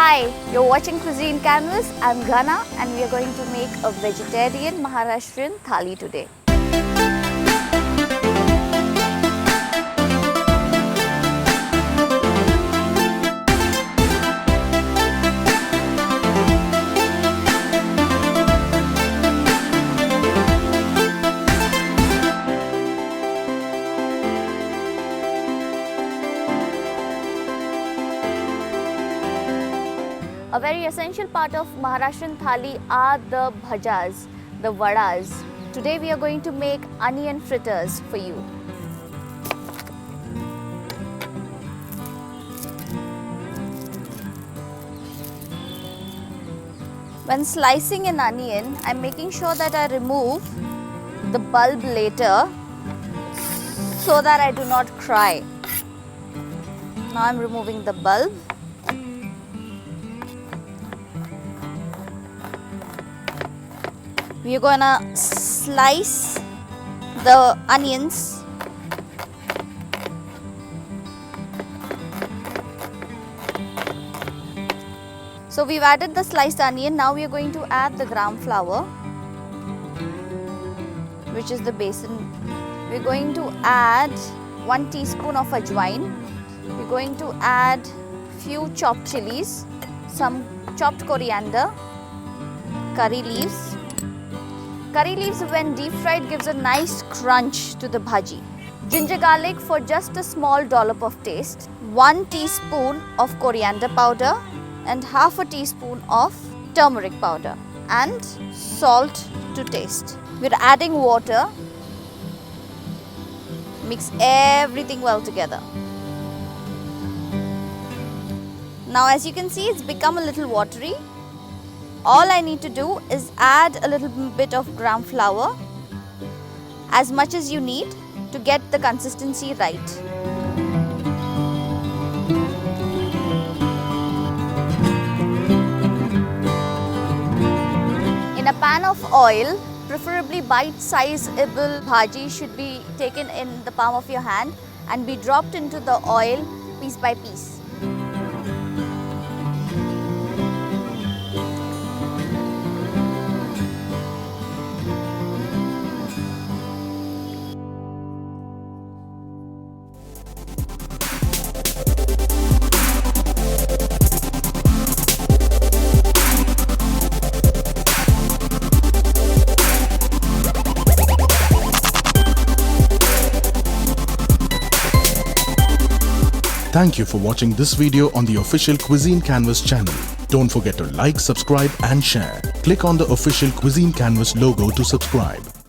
Hi, you're watching Cuisine Canvas. I'm Ghana and we are going to make a vegetarian Maharashtrian thali today. A very essential part of Maharashtrian thali are the bhajas, the vadas. Today we are going to make onion fritters for you. When slicing an onion, I'm making sure that I remove the bulb later so that I do not cry. Now I'm removing the bulb. We are gonna slice the onions. So we've added the sliced onion. Now we are going to add the gram flour, which is the besan. We're going to add 1 teaspoon of ajwain. We're going to add few chopped chilies, some chopped coriander, curry leaves. Curry leaves when deep fried gives a nice crunch to the bhaji. Ginger garlic for just a small dollop of taste. 1 teaspoon of coriander powder and half a teaspoon of turmeric powder and salt to taste. We're adding water. Mix everything well together. Now as you can see, it's become a little watery. All I need to do is add a little bit of gram flour, as much as you need to get the consistency right. In a pan of oil, preferably bite-sizable bhaji should be taken in the palm of your hand and be dropped into the oil piece by piece. Thank you for watching this video on the official Cuisine Canvas channel. Don't forget to like, subscribe and share. Click on the official Cuisine Canvas logo to subscribe.